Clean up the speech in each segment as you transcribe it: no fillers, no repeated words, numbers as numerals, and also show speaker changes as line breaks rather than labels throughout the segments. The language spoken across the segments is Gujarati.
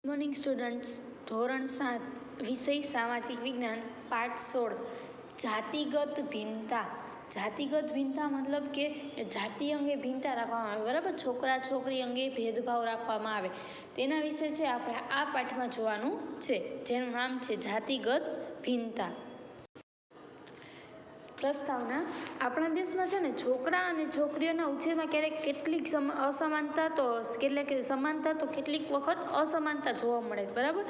મોર્નિંગ સ્ટુડન્ટ્સ, ધોરણ 7 વિષય સામાજિક વિજ્ઞાન પાઠ 16 જાતિગત ભિન્નતા. જાતિગત ભિન્નતા મતલબ કે જાતિ અંગે ભિન્નતા રાખવામાં આવે, બરાબર. છોકરા છોકરી અંગે ભેદભાવ રાખવામાં આવે તેના વિશે છે આપણે આ પાઠમાં જોવાનું છે, જેનું નામ છે જાતિગત ભિન્નતા. પ્રસ્તાવના. આપણા દેશમાં છે ને છોકરા અને છોકરીઓના ઉછેરમાં ક્યારેક કેટલીક અસમાનતા તો સમાનતા તો કેટલીક વખત અસમાનતા જોવા મળે, બરાબર.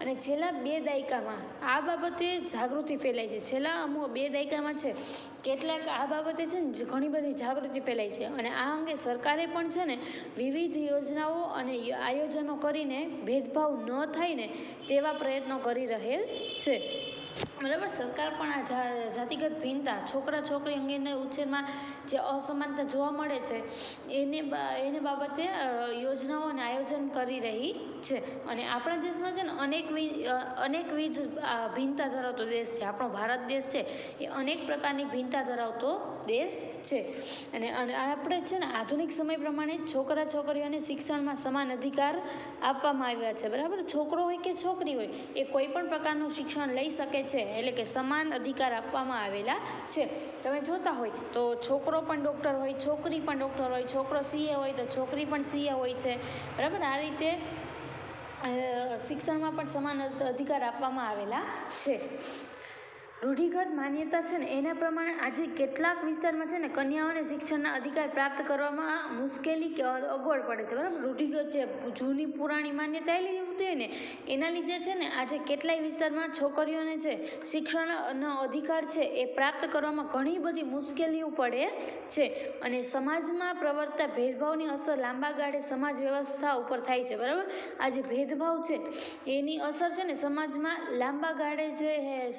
અને છેલ્લા 2 દાયકામાં આ બાબતે જાગૃતિ ફેલાઈ છે. છેલ્લા અમુક 2 દાયકામાં છે કેટલાક આ બાબતે છે ને ઘણી બધી જાગૃતિ ફેલાઈ છે. અને આ અંગે સરકારે પણ છે ને વિવિધ યોજનાઓ અને આયોજનો કરીને ભેદભાવ ન થાય ને તેવા પ્રયત્નો કરી રહેલ છે, બરાબર. સરકાર પણ આ જાતિગત ભિન્નતા, છોકરા છોકરી અંગેના ઉછેરમાં જે અસમાનતા જોવા મળે છે એને બાબતે યોજનાઓ અને આયોજન કરી રહી છે. અને આપણા દેશમાં છે ને અનેકવિધ ભિન્નતા ધરાવતો દેશ છે. આપણો ભારત દેશ છે એ અનેક પ્રકારની ભિન્નતા ધરાવતો દેશ છે. અને આપણે છે ને આધુનિક સમય પ્રમાણે છોકરા છોકરીઓને શિક્ષણમાં સમાન અધિકાર આપવામાં આવ્યા છે, બરાબર. છોકરો હોય કે છોકરી હોય એ કોઈ પણ પ્રકારનું શિક્ષણ લઈ શકે છે, એટલે કે સમાન અધિકાર આપવામાં આવેલા છે. તમે જોતા હોય તો છોકરો પણ ડૉક્ટર હોય, છોકરી પણ ડૉક્ટર હોય, છોકરો સીએ હોય તો છોકરી પણ સીએ હોય છે, બરાબર. આ રીતે શિક્ષણમાં પણ સમાન અધિકાર આપવામાં આવેલા છે. રૂઢિગત માન્યતા છે ને એના પ્રમાણે આજે કેટલાક વિસ્તારમાં છે ને કન્યાઓને શિક્ષણના અધિકાર પ્રાપ્ત કરવામાં મુશ્કેલી કે અગવડ પડે છે, બરાબર. રૂઢિગત જે જૂની પુરાણી માન્યતા એલી હોય ને એના લીધે છે ને આજે કેટલાય વિસ્તારમાં છોકરીઓને છે શિક્ષણનો અધિકાર છે એ પ્રાપ્ત કરવામાં ઘણી બધી મુશ્કેલીઓ પડે છે. અને સમાજમાં પ્રવર્તતા ભેદભાવની અસર લાંબા ગાળે સમાજ વ્યવસ્થા ઉપર થાય છે, બરાબર. આ જે ભેદભાવ છે એની અસર છે ને સમાજમાં લાંબા ગાળે જે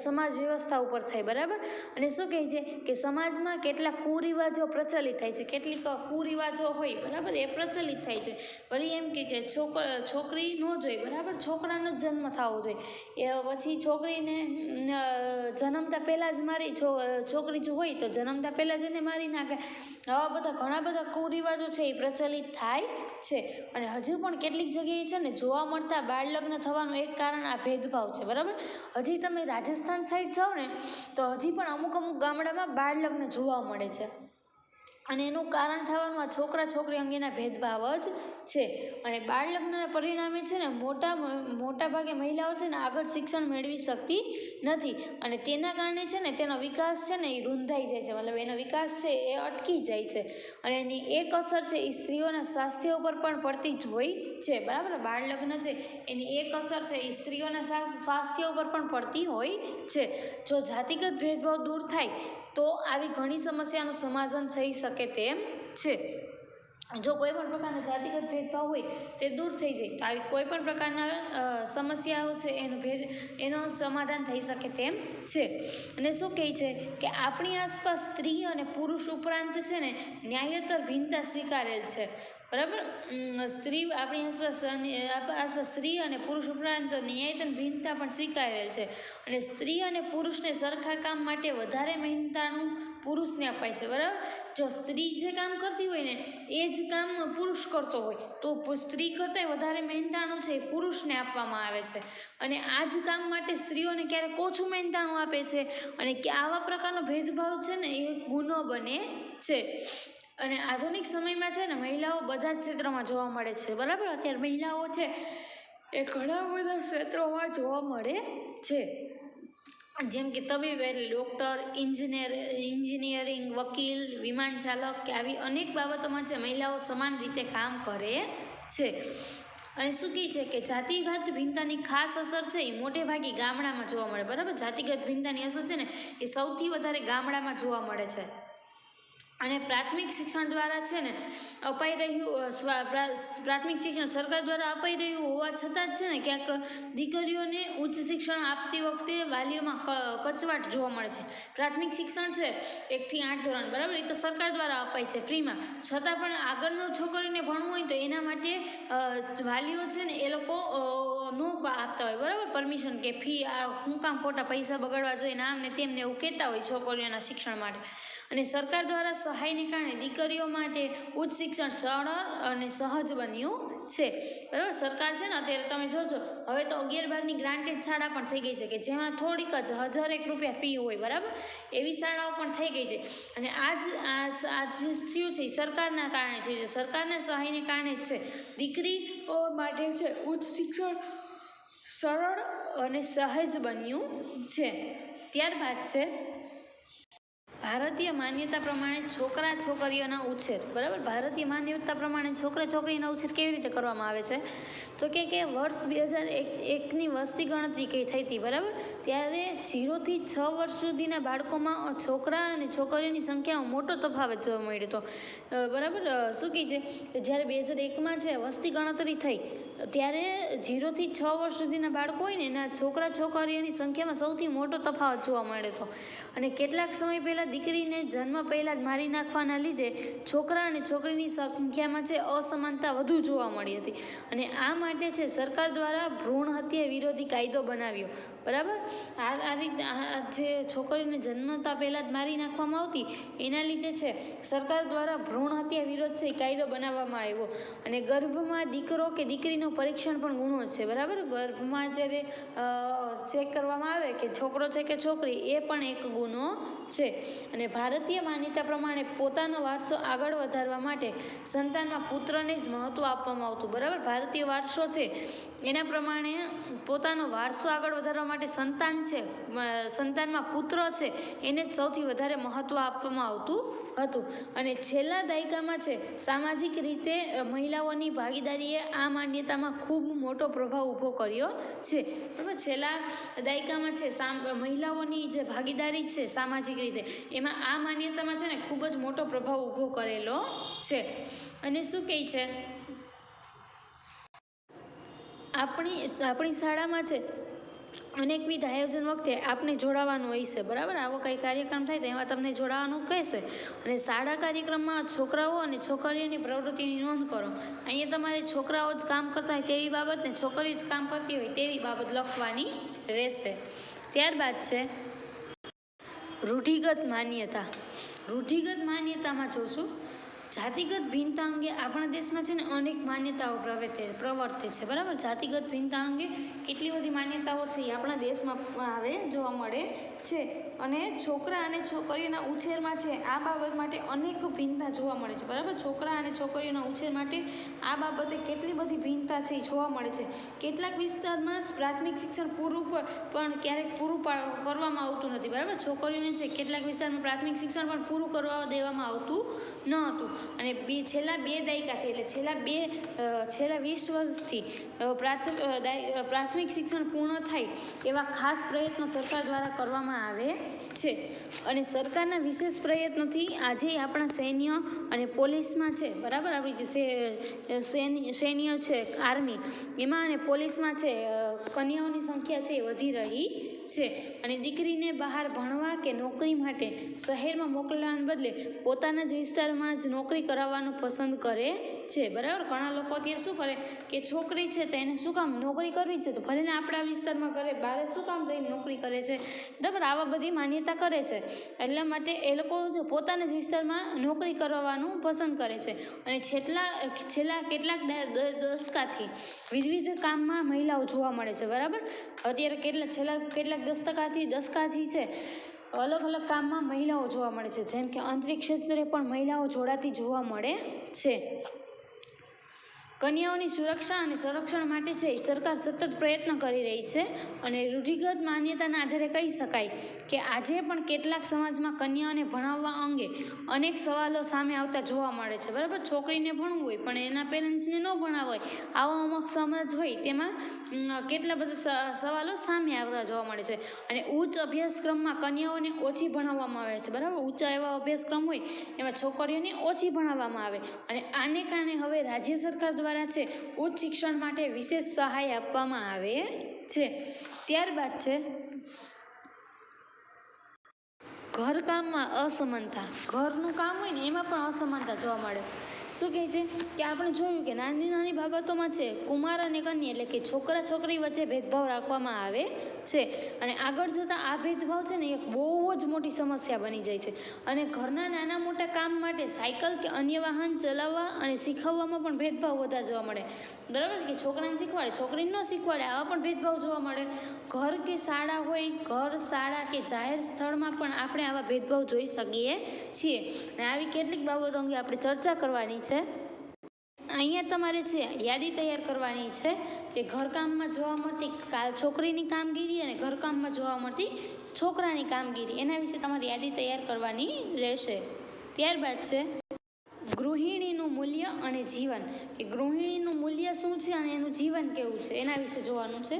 સમાજ વ્યવસ્થા ઉપર થાય, બરાબર. અને શું કહે છે કે સમાજમાં કેટલાક કુરિવાજો પ્રચલિત થાય છે, કેટલીક કુરિવાજો હોય, બરાબર, એ પ્રચલિત થાય છે. વળી એમ કે છોકરી ન જોઈએ, બરાબર, છોકરાનો જ જન્મ થવો જોઈએ. એ પછી છોકરીને જન્મતા પહેલાં જ મારી છોકરી જો હોય તો જન્મતા પહેલાં જ એને મારી નાખે. આવા બધા ઘણા બધા કુરિવાજો છે એ પ્રચલિત થાય છે. અને હજુ પણ કેટલીક જગ્યાએ છે ને જોવા મળતા બાળ લગ્ન થવાનું એક કારણ આ ભેદભાવ છે, બરાબર. હજી તમે રાજસ્થાન સાઈડ જાઓ ને તો હજી પણ અમુક ગામડામાં બાળ લગ્ન જોવા મળે છે. અને એનું કારણ થવાનું આ છોકરા છોકરી અંગેના ભેદભાવ જ છે. અને બાળ લગ્નના પરિણામે છે ને મોટા ભાગે મહિલાઓ છે ને આગળ શિક્ષણ મેળવી શકતી નથી. અને તેના કારણે છે ને તેનો વિકાસ છે ને એ રૂંધાઈ જાય છે, મતલબ એનો વિકાસ છે એ અટકી જાય છે. અને એની એક અસર છે એ સ્ત્રીઓના સ્વાસ્થ્ય ઉપર પણ પડતી જ હોય છે, બરાબર. બાળ લગ્ન છે એની એક અસર છે એ સ્ત્રીઓના સ્વાસ્થ્ય ઉપર પણ પડતી હોય છે. જો જાતિગત ભેદભાવ દૂર થાય તો આવી ઘણી સમસ્યાનું સમાધાન થઈ શકે તેમ છે. જો કોઈ પણ પ્રકારના જાતિગત ભેદભાવ હોય તે દૂર થઈ જાય તો આવી કોઈ પણ પ્રકારના સમસ્યાઓ છે એનો સમાધાન થઈ શકે તેમ છે. અને શું કહે છે કે આપણી આસપાસ સ્ત્રી અને પુરુષ ઉપરાંત છે ને ન્યાયોત્તર ભિન્નતા સ્વીકારેલ છે, બરાબર. આપણી આસપાસ સ્ત્રી અને પુરુષ ઉપરાંત ન્યાયતન ભિન્નતા પણ સ્વીકારેલ છે. અને સ્ત્રી અને પુરુષને સરખા કામ માટે વધારે મહેનતાનું પુરુષને અપાય છે, બરાબર. જો સ્ત્રી જે કામ કરતી હોય ને એ જ કામ પુરુષ કરતો હોય તો સ્ત્રી કરતાં વધારે મહેનતાણું છે એ પુરુષને આપવામાં આવે છે. અને આ જ કામ માટે સ્ત્રીઓને ક્યારેક ઓછું મહેનતાણું આપે છે. અને કે આવા પ્રકારનો ભેદભાવ છે ને એ ગુનો બને છે. અને આધુનિક સમયમાં છે ને મહિલાઓ બધા જ ક્ષેત્રોમાં જોવા મળે છે, બરાબર. અત્યારે મહિલાઓ છે એ ઘણા બધા ક્ષેત્રોમાં જોવા મળે છે, જેમ કે તબીબ એટલે ડૉક્ટર, એન્જિનિયરિંગ, વકીલ, વિમાન ચાલક કે આવી અનેક બાબતોમાં છે મહિલાઓ સમાન રીતે કામ કરે છે. અને શું કહે છે કે જાતિગત ભિન્નતાની ખાસ અસર છે એ મોટે ભાગે ગામડામાં જોવા મળે, બરાબર. જાતિગત ભિન્નતાની અસર છે ને એ સૌથી વધારે ગામડામાં જોવા મળે છે. અને પ્રાથમિક શિક્ષણ દ્વારા છે ને અપાઈ રહ્યું પ્રાથમિક શિક્ષણ સરકાર દ્વારા અપાઈ રહ્યું હોવા છતાં જ છે ને ક્યાંક દીકરીઓને ઉચ્ચ શિક્ષણ આપતી વખતે વાલીઓમાં કચવાટ જોવા મળે છે. પ્રાથમિક શિક્ષણ છે 1 થી 8 ધોરણ, બરાબર, એ તો સરકાર દ્વારા અપાય છે ફ્રીમાં. છતાં પણ આગળનો છોકરીને ભણવું હોય તો એના માટે વાલીઓ છે ને એ લોકો નો આપતા હોય, બરાબર, પરમિશન કે ફી હું કામ ખોટા પૈસા બગાડવા જોઈએ આમ ને તેમને એવું કહેતા હોય છોકરીઓના શિક્ષણ માટે. અને સરકાર દ્વારા સહાયને કારણે દીકરીઓ માટે ઉચ્ચ શિક્ષણ સરળ અને સહજ બન્યું છે, બરાબર. સરકાર છે ને અત્યારે તમે જોજો હવે તો 11-12ની ગ્રાન્ટેડ શાળા પણ થઈ ગઈ છે કે જેમાં થોડીક જ 1001 રૂપિયા ફી હોય, બરાબર. એવી શાળાઓ પણ થઈ ગઈ છે અને આ જે થયું છે એ સરકારના કારણે થયું છે, સરકારના સહાયને કારણે જ છે. દીકરીઓ માટે છે ઉચ્ચ શિક્ષણ સરળ અને સહજ બન્યું છે. ત્યારબાદ છે ભારતીય માન્યતા પ્રમાણે છોકરા છોકરીઓના ઉછેર, બરાબર. ભારતીય માન્યતા પ્રમાણે છોકરા છોકરીના ઉછેર કેવી રીતે કરવામાં આવે છે તો કે વર્ષ 2001ની વસ્તી ગણતરી થઈ હતી, બરાબર. ત્યારે 0 થી 6 વર્ષ સુધીના બાળકોમાં છોકરા અને છોકરીઓની સંખ્યામાં મોટો તફાવત જોવા મળ્યો હતો, બરાબર. શું કહે છે જ્યારે 2001માં છે વસ્તી ગણતરી થઈ ત્યારે 0 થી 6 વર્ષ સુધીના બાળકો હોય ને એના છોકરા છોકરીઓની સંખ્યામાં સૌથી મોટો તફાવત જોવા મળ્યો હતો. અને કેટલાક સમય પહેલાં દીકરીને જન્મ પહેલાં જ મારી નાખવાના લીધે છોકરા અને છોકરીની સંખ્યામાં છે અસમાનતા વધુ જોવા મળી હતી. અને આ માટે છે સરકાર દ્વારા ભ્રૂણ હત્યા વિરોધી કાયદો બનાવ્યો, બરાબર. આ રીતે જે છોકરીને જન્મતા પહેલાં જ મારી નાખવામાં આવતી એના લીધે છે સરકાર દ્વારા ભ્રૂણ હત્યા વિરોધ છે કાયદો બનાવવામાં આવ્યો. અને ગર્ભમાં દીકરો કે દીકરીનું પરીક્ષણ પણ ગુનો છે, બરાબર. ગર્ભમાં જ્યારે ચેક કરવામાં આવે કે છોકરો છે કે છોકરી એ પણ એક ગુનો છે. અને ભારતીય માન્યતા પ્રમાણે પોતાનો વારસો આગળ વધારવા માટે સંતાનમાં પુત્રને જ મહત્ત્વ આપવામાં આવતું, બરાબર. ભારતીય વારસો છે એના પ્રમાણે પોતાનો વારસો આગળ વધારવા માટે સંતાનમાં પુત્ર છે એને જ સૌથી વધારે મહત્ત્વ આપવામાં આવતું હતું. અને છેલ્લા દાયકામાં છે સામાજિક રીતે મહિલાઓની ભાગીદારીએ આ માન્યતામાં ખૂબ મોટો પ્રભાવ ઊભો કર્યો છે, બરાબર. છેલ્લા દાયકામાં છે મહિલાઓની જે ભાગીદારી છે સામાજિક રીતે એમાં આ માન્યતામાં છે ને ખૂબ જ મોટો પ્રભાવ ઊભો કરેલો છે. અને શું કહે છે આપણી શાળામાં છે અનેકવિધ આયોજન વખતે આપને જોડાવાનું હોય છે, બરાબર. આવો કંઈ કાર્યક્રમ થાય તો એમાં તમને જોડાવાનું કહેશે. અને શાળા કાર્યક્રમમાં છોકરાઓ અને છોકરીઓની પ્રવૃત્તિની નોંધ કરો. અહીંયા તમારે છોકરાઓ જ કામ કરતા હોય તેવી બાબત ને છોકરીઓ જ કામ કરતી હોય તેવી બાબત લખવાની રહેશે. ત્યારબાદ છે રૂઢિગત માન્યતા. રૂઢિગત માન્યતામાં જોશું જાતિગત ભિન્નતા અંગે આપણા દેશમાં છે ને અનેક માન્યતાઓ પ્રવર્તે છે, બરાબર. જાતિગત ભિન્નતા અંગે કેટલી બધી માન્યતાઓ છે એ આપણા દેશમાં હવે જોવા મળે છે. અને છોકરા અને છોકરીઓના ઉછેરમાં છે આ બાબત માટે અનેક ભિન્નતા જોવા મળે છે, બરાબર. છોકરા અને છોકરીઓના ઉછેર માટે આ બાબતે કેટલી બધી ભિન્નતા છે એ જોવા મળે છે. કેટલાક વિસ્તારમાં પ્રાથમિક શિક્ષણ પણ ક્યારેક પૂરું કરવામાં આવતું નથી, બરાબર. છોકરીઓને છે કેટલાક વિસ્તારમાં પ્રાથમિક શિક્ષણ પણ પૂરું કરવા દેવામાં આવતું ન હતું. અને છેલ્લા 2 દાયકાથી એટલે છેલ્લા 20 વર્ષથી પ્રાથમિક શિક્ષણ પૂર્ણ થાય એવા ખાસ પ્રયત્નો સરકાર દ્વારા કરવામાં આવે છે. અને સરકારના વિશેષ પ્રયત્નોથી આજે આપણા સૈન્ય અને પોલીસમાં છે, બરાબર. આપણી જે સૈન્ય છે આર્મી એમાં અને પોલીસમાં છે કન્યાઓની સંખ્યા છે એ વધી રહી છે. અને દીકરીને બહાર ભણવા કે નોકરી માટે શહેરમાં મોકલવાને બદલે પોતાના જ વિસ્તારમાં જ નોકરી કરાવવાનું પસંદ કરે છે, બરાબર. ઘણા લોકો અત્યારે શું કરે કે છોકરી છે તો એને શું કામ નોકરી કરવી છે તો ભલે ને આપણા વિસ્તારમાં કરે, બહાર શું કામ જઈને નોકરી કરે છે, બરાબર. આવા બધી માન્યતા કરે છે એટલા માટે એ લોકો પોતાના જ વિસ્તારમાં નોકરી કરવાનું પસંદ કરે છે. અને છેલ્લા કેટલાક દશકાથી વિવિધ કામમાં મહિલાઓ જોવા મળે છે, બરાબર. અત્યારે કેટલાક દશકાથી છે અલગ અલગ કામમાં મહિલાઓ જોવા મળે છે. જેમ કે અંતરિક્ષ ક્ષેત્રે પણ મહિલાઓ જોડાતી જોવા મળે છે. કન્યાઓની સુરક્ષા અને સંરક્ષણ માટે છે સરકાર સતત પ્રયત્ન કરી રહી છે. અને રૂઢિગત માન્યતાના આધારે કહી શકાય કે આજે પણ કેટલાક સમાજમાં કન્યાઓને ભણાવવા અંગે અનેક સવાલો સામે આવતા જોવા મળે છે, બરાબર. છોકરીને ભણવું હોય પણ એના પેરેન્ટ્સને ન ભણાવવા હોય આવો અમુક સમાજ હોય તેમાં કેટલા બધા સવાલો સામે આવતા જોવા મળે છે. અને ઉચ્ચ અભ્યાસક્રમમાં કન્યાઓને ઓછી ભણાવવામાં આવે છે, બરાબર. ઊંચા એવા અભ્યાસક્રમ હોય એમાં છોકરીઓને ઓછી ભણાવવામાં આવે. અને આને કારણે હવે રાજ્ય સરકાર દ્વારા છે ઉચ્ચ શિક્ષણ માટે વિશેષ સહાય આપવામાં આવે છે. ત્યારબાદ છે ઘરકામમાં અસમાનતા. ઘરનું કામ હોય ને એમાં પણ અસમાનતા જોવા મળે. શું કહે છે કે આપણે જોયું કે નાની નાની બાબતોમાં છે કુમાર અને કન્યા એટલે કે છોકરા છોકરી વચ્ચે ભેદભાવ રાખવામાં આવે છે અને આગળ જતાં આ ભેદભાવ છે ને એક બહુ જ મોટી સમસ્યા બની જાય છે અને ઘરના નાના મોટા કામ માટે સાયકલ કે અન્ય વાહન ચલાવવા અને શીખવવામાં પણ ભેદભાવ વધારે જોવા મળે, બરાબર છે કે છોકરાને શીખવાડે છોકરીને ન શીખવાડે, આવા પણ ભેદભાવ જોવા મળે. ઘર કે શાળા હોય, ઘર શાળા કે જાહેર સ્થળમાં પણ આપણે આવા ભેદભાવ જોઈ શકીએ છીએ અને આવી કેટલીક બાબતો અંગે આપણે ચર્ચા કરવાની છે. અહીંયા તમારે છે યાદી તૈયાર કરવાની છે કે ઘરકામમાં જોવા મળતી છોકરીની કામગીરી અને ઘરકામમાં જોવા મળતી છોકરાની કામગીરી, એના વિશે તમારે યાદી તૈયાર કરવાની રહેશે. ત્યારબાદ છે ગૃહિણીનું મૂલ્ય અને જીવન, કે ગૃહિણીનું મૂલ્ય શું છે અને એનું જીવન કેવું છે એના વિશે જોવાનું છે.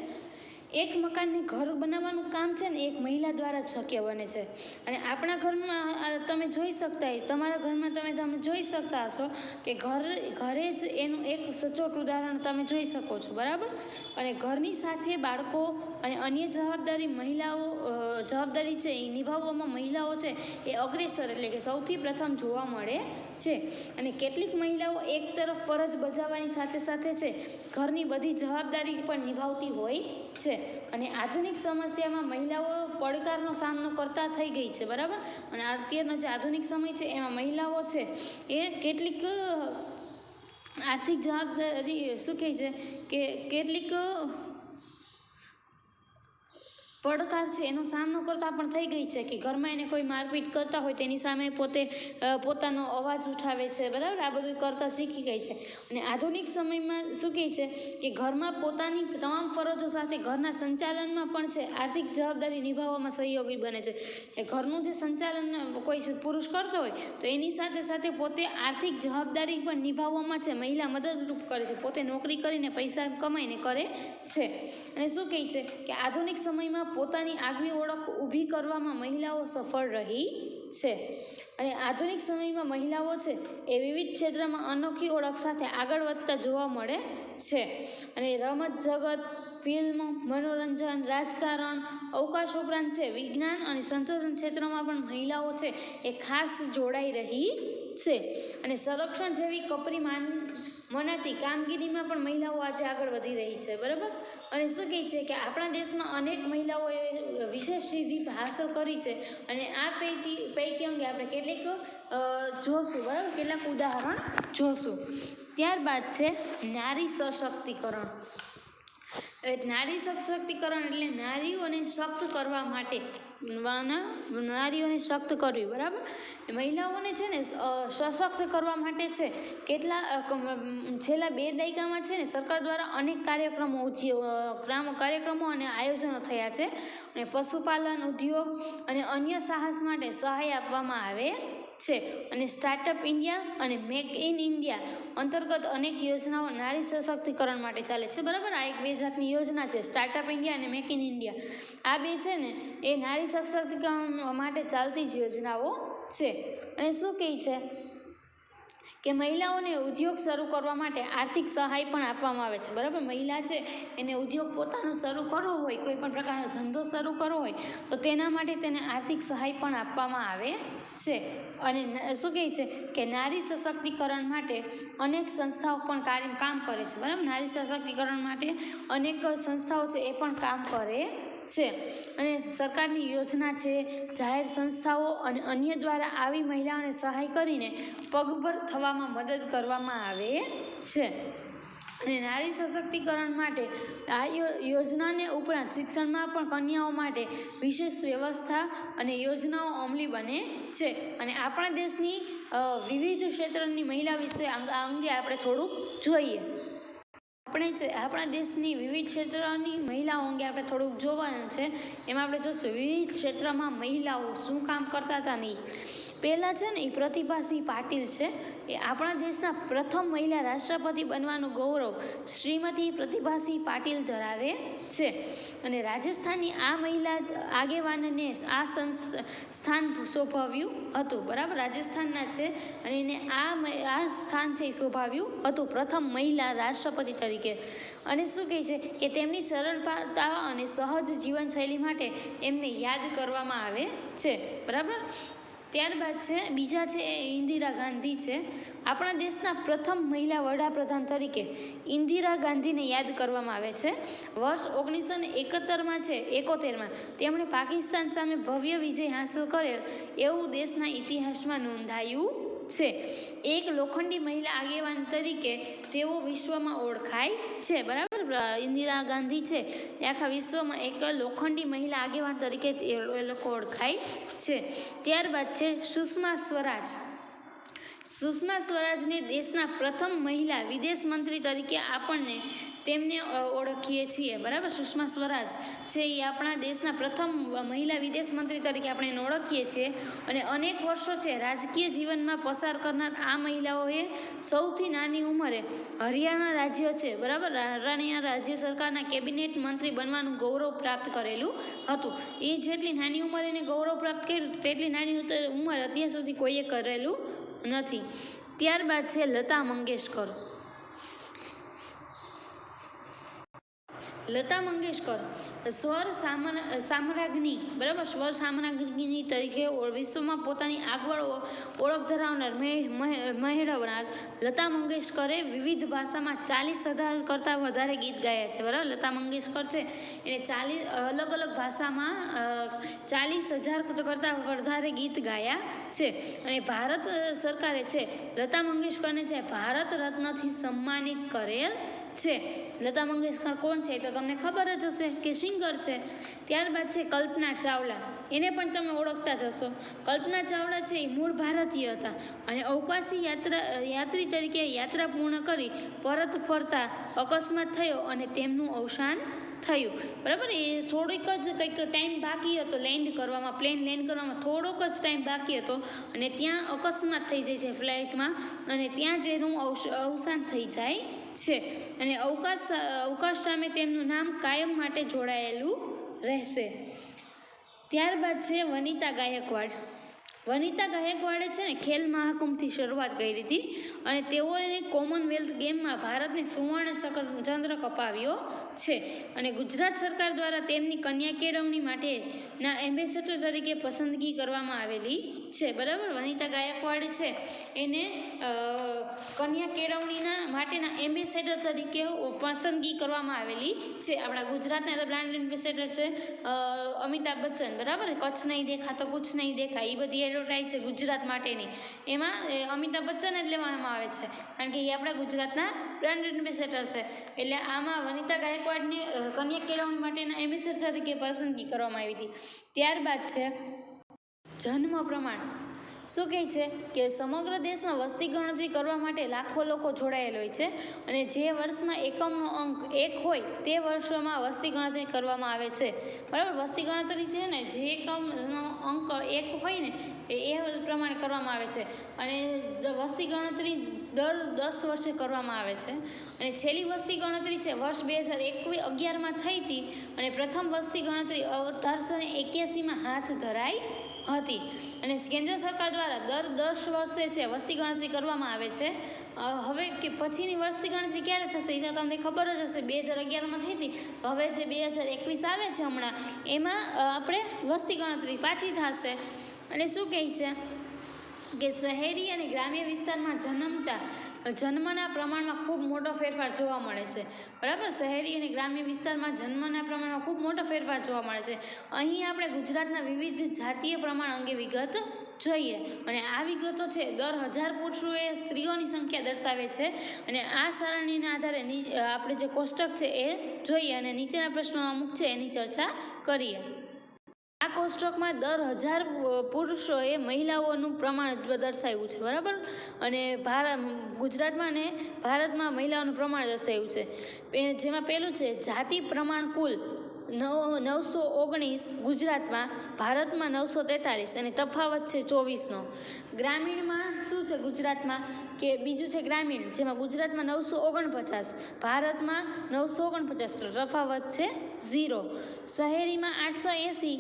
એક મકાનને ઘર બનાવવાનું કામ છે ને એક મહિલા દ્વારા જ શક્ય બને છે અને આપણા ઘરમાં તમે જોઈ શકતા હોય, તમારા ઘરમાં તમે જોઈ શકતા હશો કે ઘરે જ એનું એક સચોટ ઉદાહરણ તમે જોઈ શકો છો, બરાબર. અને ઘરની સાથે બાળકો અને અન્ય જવાબદારી છે એ નિભાવવામાં મહિલાઓ છે એ અગ્રેસર એટલે કે સૌથી પ્રથમ જોવા મળે છે અને કેટલીક મહિલાઓ એક તરફ ફરજ બજાવવાની સાથે સાથે છે ઘરની બધી જવાબદારી પણ નિભાવતી હોય છે અને આધુનિક સમસ્યામાં મહિલાઓ પડકારનો સામનો કરતા થઈ ગઈ છે, બરાબર. અને અત્યારનો જે આધુનિક સમય છે એમાં મહિલાઓ છે એ કેટલીક આર્થિક જવાબદારી શું કહે છે કે કેટલીક પડકાર છે એનો સામનો કરતા પણ થઈ ગઈ છે કે ઘરમાં એને કોઈ મારપીટ કરતા હોય તેની સામે પોતાનો અવાજ ઉઠાવે છે, બરાબર. આ બધું કરતાં શીખી ગઈ છે અને આધુનિક સમયમાં શું કહે છે કે ઘરમાં પોતાની તમામ ફરજો સાથે ઘરના સંચાલનમાં પણ છે આર્થિક જવાબદારી નિભાવવામાં સહયોગી બને છે. એ ઘરનું જે સંચાલન કોઈ પુરુષ કરતો હોય તો એની સાથે સાથે પોતે આર્થિક જવાબદારી પણ નિભાવવામાં છે મહિલા મદદરૂપ કરે છે, પોતે નોકરી કરીને પૈસા કમાઈને કરે છે. અને શું કહે છે કે આધુનિક સમયમાં પોતાની આગવી ઓળખ ઊભી કરવામાં મહિલાઓ સફળ રહી છે અને આધુનિક સમયમાં મહિલાઓ છે એ વિવિધ ક્ષેત્રમાં અનોખી ઓળખ સાથે આગળ વધતા જોવા મળે છે અને રમત જગત, ફિલ્મ, મનોરંજન, રાજકારણ, અવકાશ ઉપરાંત છે વિજ્ઞાન અને સંશોધન ક્ષેત્રમાં પણ મહિલાઓ છે એ ખાસ જોડાઈ રહી છે અને સંરક્ષણ જેવી કપરી મનાતી કામગીરીમાં પણ મહિલાઓ આજે આગળ વધી રહી છે, બરાબર. અને શું કહે છે કે આપણા દેશમાં અનેક મહિલાઓએ વિશેષ સિદ્ધિ હાંસલ કરી છે અને આ પૈકી અંગે આપણે કેટલીક જોશું, બરાબર, કેટલાક ઉદાહરણ જોશું. ત્યારબાદ છે નારી સશક્તિકરણ. નારી સશક્તિકરણ એટલે નારીઓને શક્ત કરવા માટે, નારીઓને શક્ત કરવી, બરાબર. મહિલાઓને છે ને સશક્ત કરવા માટે છે છેલ્લા 2 દાયકામાં છે ને સરકાર દ્વારા અનેક કાર્યક્રમો અને આયોજનો થયા છે અને પશુપાલન ઉદ્યોગ અને અન્ય સાહસ માટે સહાય આપવામાં આવે છે અને સ્ટાર્ટઅપ ઇન્ડિયા અને મેક ઇન ઇન્ડિયા અંતર્ગત અનેક યોજનાઓ નારી સશક્તિકરણ માટે ચાલે છે, બરાબર. આ એક 2 જાતની યોજના છે, સ્ટાર્ટઅપ ઇન્ડિયા અને મેક ઇન ઇન્ડિયા. આ 2 છે ને એ નારી સશક્તિકરણ માટે ચાલતી જ યોજનાઓ છે. અને શું કહે છે કે મહિલાઓને ઉદ્યોગ શરૂ કરવા માટે આર્થિક સહાય પણ આપવામાં આવે છે, બરાબર. મહિલા છે એને ઉદ્યોગ પોતાનો શરૂ કરવો હોય, કોઈ પણ પ્રકારનો ધંધો શરૂ કરવો હોય તો તેના માટે તેને આર્થિક સહાય પણ આપવામાં આવે છે. અને શું કહે છે કે નારી સશક્તિકરણ માટે અનેક સંસ્થાઓ પણ કામ કરે છે, બરાબર. નારી સશક્તિકરણ માટે અનેક સંસ્થાઓ છે એ પણ કામ કરે છે અને સરકારની યોજના છે, જાહેર સંસ્થાઓ અને અન્ય દ્વારા આવી મહિલાઓને સહાય કરીને પગભર થવામાં મદદ કરવામાં આવે છે. અને નારી સશક્તિકરણ માટે આ યોજનાને ઉપરાંત શિક્ષણમાં પણ કન્યાઓ માટે વિશેષ વ્યવસ્થા અને યોજનાઓ અમલી બને છે અને આપણા દેશની વિવિધ ક્ષેત્રની મહિલા વિશે અંગે આપણે થોડુંક જોઈએ. આપણા દેશની વિવિધ ક્ષેત્રની મહિલાઓ અંગે આપણે થોડુંક જોવાનું છે. એમાં આપણે જોશું વિવિધ ક્ષેત્રમાં મહિલાઓ શું કામ કરતા હતા નહીં. પહેલાં છે ને એ પ્રતિભાસિંહ પાટીલ છે, એ આપણા દેશના પ્રથમ મહિલા રાષ્ટ્રપતિ બનવાનું ગૌરવ શ્રીમતી પ્રતિભાસિંહ પાટીલ ધરાવે છે અને રાજસ્થાનની આ મહિલા આગેવાનને આ સ્થાન શોભાવ્યું હતું, બરાબર. રાજસ્થાનના છે અને એને આ સ્થાન છે એ શોભાવ્યું હતું પ્રથમ મહિલા રાષ્ટ્રપતિ તરીકે. અને શું કહે છે કે તેમની સરળતા અને સહજ જીવનશૈલી માટે એમને યાદ કરવામાં આવે છે, બરાબર. ત્યારબાદ છે બીજા છે એ ઇન્દિરા ગાંધી છે. આપણા દેશના પ્રથમ મહિલા વડાપ્રધાન તરીકે ઇન્દિરા ગાંધીને યાદ કરવામાં આવે છે. વર્ષ 1971માં તેમણે પાકિસ્તાન સામે ભવ્ય વિજય હાંસલ કરેલ એવું દેશના ઇતિહાસમાં નોંધાયું છે. એક લોખંડી મહિલા આગેવાન તરીકે તેઓ વિશ્વમાં ઓળખાય છે. બરાબર, ઇન્દિરા ગાંધી છે એ આખા વિશ્વમાં એક લોખંડી મહિલા આગેવાન તરીકે એ લોકો ઓળખાય છે. ત્યારબાદ છે સુષ્મા સ્વરાજ. સુષ્મા સ્વરાજને દેશના પ્રથમ મહિલા વિદેશ મંત્રી તરીકે આપણને તેમને ઓળખીએ છીએ. બરાબર, સુષ્મા સ્વરાજ છે એ આપણા દેશના પ્રથમ મહિલા વિદેશ મંત્રી તરીકે આપણે એને ઓળખીએ છીએ. અને અનેક વર્ષો છે રાજકીય જીવનમાં પસાર કરનાર આ મહિલાઓએ સૌથી નાની ઉંમરે હરિયાણા રાજ્ય છે, બરાબર, હરિયાણા રાજ્ય સરકારના કેબિનેટ મંત્રી બનવાનું ગૌરવ પ્રાપ્ત કરેલું હતું. એ જેટલી નાની ઉંમરે એને ગૌરવ પ્રાપ્ત કર્યું તેટલી નાની ઉંમર અત્યાર સુધી કોઈએ કરેલું નથી. ત્યારબાદ છે લતા મંગેશકર. લતા મંગેશકર સ્વર સામ્રાજ્ઞી, બરાબર, સ્વર સામ્રાજ્ઞી તરીકે વિશ્વમાં પોતાની આગળ ઓળખ ધરાવનાર મેળવનાર લતા મંગેશકરે વિવિધ ભાષામાં 40,000 કરતાં વધારે ગીત ગાયા છે. બરાબર, લતા મંગેશકર છે એને અલગ અલગ ભાષામાં 40,000 કરતાં વધારે ગીત ગાયા છે. અને ભારત સરકારે છે લતા મંગેશકરને છે ભારત રત્નથી સન્માનિત કરેલ છે. લતા મંગેશકર કોણ છે તો તમને ખબર જ હશે કે સિંગર છે. ત્યારબાદ છે કલ્પના ચાવલા. એને પણ તમે ઓળખતા જ હશો. કલ્પના ચાવલા છે એ મૂળ ભારતીય હતા અને અવકાશી યાત્રી તરીકે યાત્રા પૂર્ણ કરી પરત ફરતા અકસ્માત થયો અને તેમનું અવસાન થયું. બરાબર, એ થોડીક જ કંઈક ટાઈમ બાકી હતો પ્લેન લેન્ડ કરવામાં થોડોક જ ટાઈમ બાકી હતો અને ત્યાં અકસ્માત થઈ જાય છે ફ્લાઇટમાં અને ત્યાં જ એનું અવસાન થઈ જાય છે. અને અવકાશ સામે તેમનું નામ કાયમ માટે જોડાયેલું રહેશે. ત્યારબાદ છે વનિતા ગાયકવાડ. વનિતા ગાયકવાડે છે ને ખેલ મહાકુંભથી શરૂઆત કરી હતી અને તેઓએ કોમનવેલ્થ ગેમમાં ભારતને સુવર્ણ ચંદ્રક અપાવ્યો છે. અને ગુજરાત સરકાર દ્વારા તેમની કન્યા કેળવણી માટેના એમ્બેસેડર તરીકે પસંદગી કરવામાં આવેલી છે. બરાબર, વનિતા ગાયકવાડ છે એને કન્યા કેળવણીના માટેના એમ્બેસેડર તરીકે પસંદગી કરવામાં આવેલી છે. આપણા ગુજરાતના બ્રાન્ડ એમ્બેસેડર છે અમિતાભ બચ્ચન. બરાબર, કચ્છ નહીં દેખા તો કુછ નહીં દેખા એ બધી એડવર્ટાઈઝ છે ગુજરાત માટેની, એમાં અમિતાભ બચ્ચન જ લેવામાં આવે છે કારણ કે એ આપણા ગુજરાતના બ્રાન્ડ એમ્બેસેડર છે. એટલે આમાં વનિતા ગાયકવાડને કન્યા કેળવણી માટેના એમ્બેસેડર તરીકે પસંદગી કરવામાં આવી હતી. ત્યારબાદ છે જન્મ પ્રમાણ. શું કહે છે કે સમગ્ર દેશમાં વસ્તી ગણતરી કરવા માટે લાખો લોકો જોડાયેલ હોય છે અને જે વર્ષમાં એકમનો અંક 1 હોય તે વર્ષોમાં વસ્તી ગણતરી કરવામાં આવે છે. બરાબર, વસ્તી ગણતરી છે ને જે એકમનો અંક 1 હોય ને એ પ્રમાણે કરવામાં આવે છે અને વસ્તી ગણતરી દર 10 વર્ષે કરવામાં આવે છે. અને છેલ્લી વસ્તી ગણતરી છે વર્ષ 2011માં થઈ હતી અને પ્રથમ વસ્તી ગણતરી 1881માં હાથ ધરાઈ હતી. અને કેન્દ્ર સરકાર દ્વારા દર 10 વર્ષે છે વસ્તી ગણતરી કરવામાં આવે છે. હવે કે પછીની વસ્તી ગણતરી ક્યારે થશે એ તો તમને ખબર જ હશે, 2011માં થઈ હતી. હવે જે 2021 આવે છે હમણાં એમાં આપણે વસ્તી ગણતરી પાછી થશે. અને શું કહે છે કે શહેરી અને ગ્રામ્ય વિસ્તારમાં જન્મના પ્રમાણમાં ખૂબ મોટો ફેરફાર જોવા મળે છે. બરાબર, શહેરી અને ગ્રામ્ય વિસ્તારમાં જન્મના પ્રમાણમાં ખૂબ મોટો ફેરફાર જોવા મળે છે. અહીં આપણે ગુજરાતના વિવિધ જાતીય પ્રમાણ અંગે વિગત જોઈએ અને આ વિગતો છે દર 1000 પુરુષોએ સ્ત્રીઓની સંખ્યા દર્શાવે છે. અને આ સરણીના આધારે આપણે જે કોષ્ટક છે એ જોઈએ અને નીચેના પ્રશ્નો અમુક છે એની ચર્ચા કરીએ. આ કોષ્ટકમાં દર 1000 પુરુષોએ મહિલાઓનું પ્રમાણ દર્શાવ્યું છે. બરાબર, અને ગુજરાતમાં અને ભારતમાં મહિલાઓનું પ્રમાણ દર્શાવ્યું છે. જેમાં પહેલું છે જાતિ પ્રમાણ કુલ 919 ગુજરાતમાં, ભારતમાં 943 અને તફાવત છે 24નો. ગ્રામીણમાં શું છે ગુજરાતમાં કે બીજું છે ગ્રામીણ જેમાં ગુજરાતમાં 949, ભારતમાં 949, તફાવત છે 0. શહેરીમાં 880,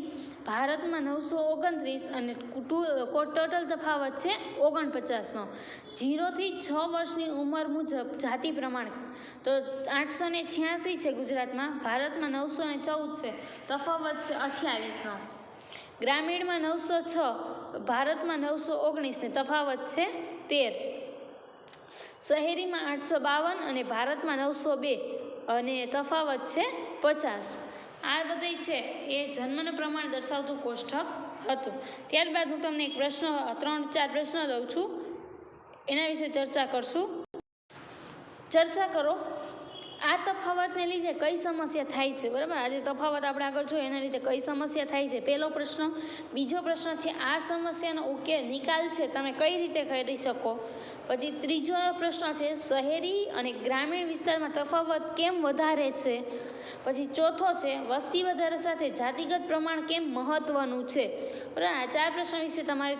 ભારતમાં 929 અને ટોટલ તફાવત છે 49નો. 0 થી 6 વર્ષની ઉંમર મુજબ જાતિ પ્રમાણ તો 886 છે ગુજરાતમાં, ભારતમાં 914 છે, તફાવત છે 28નો. ગ્રામીણમાં 906, ભારતમાં 919 ને તફાવત છે 13. શહેરીમાં 852 અને ભારતમાં 902 અને તફાવત છે 50. આ બધી છે એ જન્મનું પ્રમાણ દર્શાવતું કોષ્ટક હતું. ત્યારબાદ હું તમને એક પ્રશ્ન 3-4 પ્રશ્ન દઉં છું, એના વિશે ચર્ચા કરશું. ચર્ચા કરો, આ તફાવતને લીધે કઈ સમસ્યા થાય છે. બરાબર, આજે તફાવત આપણે આગળ જોઈએ એના લીધે કઈ સમસ્યા થાય છે, પહેલો પ્રશ્ન. બીજો પ્રશ્ન છે આ સમસ્યાનો નિકાલ છે તમે કઈ રીતે કરી શકો. પછી ત્રીજો પ્રશ્ન છે શહેરી અને ગ્રામીણ વિસ્તારમાં તફાવત કેમ વધારે છે. પછી ચોથો છે વસ્તી વધારા સાથે જાતિગત પ્રમાણ કેમ મહત્વનું છે. બરાબર, આ 4 પ્રશ્નો વિશે તમારે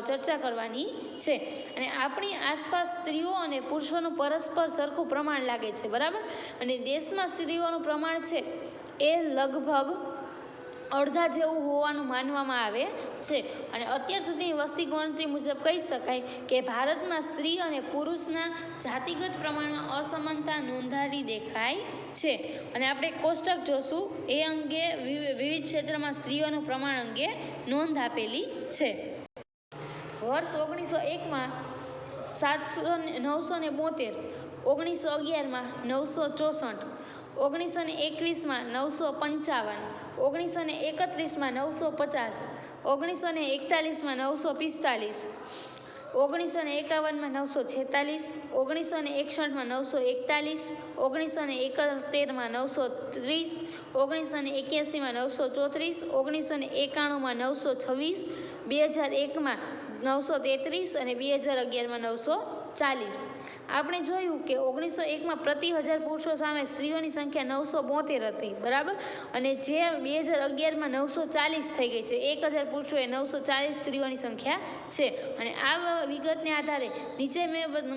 ચર્ચા કરવાની છે. અને આપણી આસપાસ સ્ત્રીઓ અને પુરુષોનું પરસ્પર સરખું પ્રમાણ લાગે છે. બરાબર, અને દેશમાં સ્ત્રીઓનું પ્રમાણ છે એ લગભગ અડધા જેવું હોવાનું માનવામાં આવે છે. અને અત્યાર સુધીની વસ્તી ગણતરી મુજબ કહી શકાય કે ભારતમાં સ્ત્રી અને પુરુષના જાતિગત પ્રમાણમાં અસમાનતા નોંધાતી દેખાય છે. અને આપણે કોષ્ટક જોશું એ અંગે વિવિધ ક્ષેત્રમાં સ્ત્રીઓનું પ્રમાણ અંગે નોંધ આપેલી છે. વર્ષ 1901માં 972, 1911માં 964, 1921માં 955, 1931માં 950, 1941માં 945, 1951માં 946, 1961માં 941, 1971માં 930, 1981માં 934, 1991માં 926, 2001માં 933 અને 2011માં 940. આપણે જોયું કે 1901માં પ્રતિ 1000 પુરુષો સામે સ્ત્રીઓની સંખ્યા 972 હતી. બરાબર, અને જે 2011માં 940 થઈ ગઈ છે. 1000 પુરુષો એ 940 સ્ત્રીઓની સંખ્યા છે. અને આ વિગતને આધારે નીચે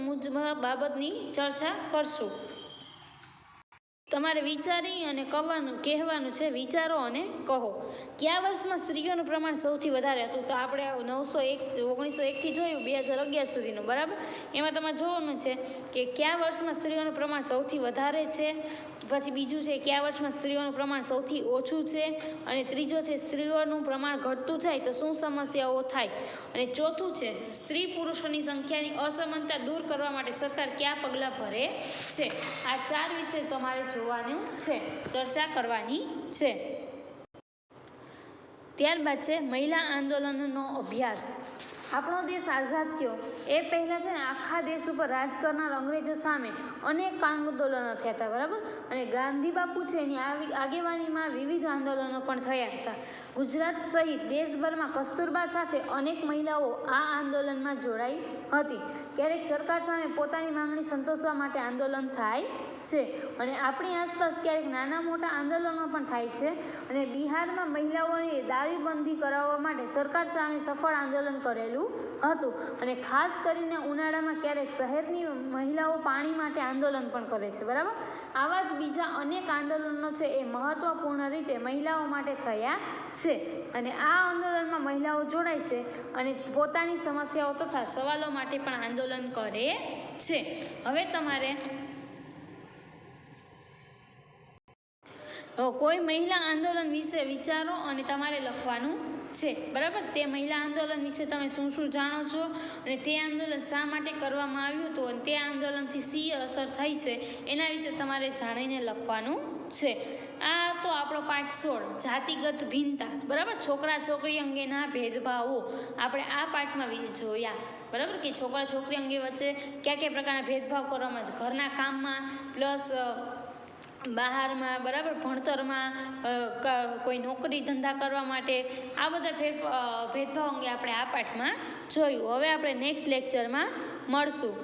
મુજબ બાબતની ચર્ચા કરશું. તમારે વિચારી અને કહેવાનું છે. વિચારો અને કહો. કયા વર્ષમાં સ્ત્રીઓનું પ્રમાણ સૌથી વધારે હતું? તો આપણે 1901થી જોયું 2011 સુધીનું. બરાબર, એમાં તમારે જોવાનું છે કે કયા વર્ષમાં સ્ત્રીઓનું પ્રમાણ સૌથી વધારે છે. પછી બીજું છે કયા વર્ષમાં સ્ત્રીઓનું પ્રમાણ સૌથી ઓછું છે. અને ત્રીજો છે સ્ત્રીઓનું પ્રમાણ ઘટતું જાય તો શું સમસ્યાઓ થાય. અને ચોથું છે સ્ત્રી પુરુષોની સંખ્યાની અસમાનતા દૂર કરવા માટે સરકાર કયા પગલાં ભરે છે. આ 4 વિશે તમારે જોવાનું છે, ચર્ચા કરવાની છે. ત્યારબાદ છે મહિલા આંદોલનનો અભ્યાસ. આપણો દેશ આઝાદ થયો એ પહેલાં છે ને આખા દેશ ઉપર રાજ કરનાર અંગ્રેજો સામે અનેક આંદોલનો થયા હતા. બરાબર, અને ગાંધી બાપુ છે એની આગેવાનીમાં વિવિધ આંદોલનો પણ થયા હતા. ગુજરાત સહિત દેશભરમાં કસ્તુરબા સાથે અનેક મહિલાઓ આ આંદોલનમાં જોડાઈ હતી. ક્યારેક સરકાર સામે પોતાની માંગણી સંતોષવા માટે આંદોલન થાય છે. અને આપણી આસપાસ ક્યારેક નાના મોટા આંદોલનો પણ થાય છે. અને બિહારમાં મહિલાઓને દારૂબંધી કરાવવા માટે સરકાર સામે સફળ આંદોલન કરેલું હતું. અને ખાસ કરીને ઉનાળામાં ક્યારેક શહેરની મહિલાઓ પાણી માટે આંદોલન પણ કરે છે. બરાબર, આવા જ બીજા અનેક આંદોલનો છે એ મહત્વપૂર્ણ રીતે મહિલાઓ માટે થયા છે. અને આ આંદોલનમાં મહિલાઓ જોડાય છે અને પોતાની સમસ્યાઓ તથા સવાલો માટે પણ આંદોલન કરે છે. હવે તમારે કોઈ મહિલા આંદોલન વિશે વિચારો અને તમારે લખવાનું છે. બરાબર, તે મહિલા આંદોલન વિશે તમે શું શું જાણો છો અને તે આંદોલન શા માટે કરવામાં આવ્યું હતું અને તે આંદોલનથી શી અસર થઈ છે એના વિશે તમારે જાણીને લખવાનું છે. આ તો આપણો પાઠ 16 જાતિગત ભિન્નતા. બરાબર, છોકરા છોકરી અંગેના ભેદભાવો આપણે આ પાઠમાં જોયા. બરાબર, કે છોકરા છોકરી અંગે વચ્ચે કયા કયા પ્રકારના ભેદભાવ કરવામાં છે. ઘરના કામમાં પ્લસ બહારમાં, બરાબર, ભણતરમાં, કોઈ નોકરી ધંધા કરવા માટે, આ બધા ભેદભાવ અંગે આપણે આ પાઠમાં જોયું. હવે આપણે નેક્સ્ટ લેક્ચરમાં મળશું.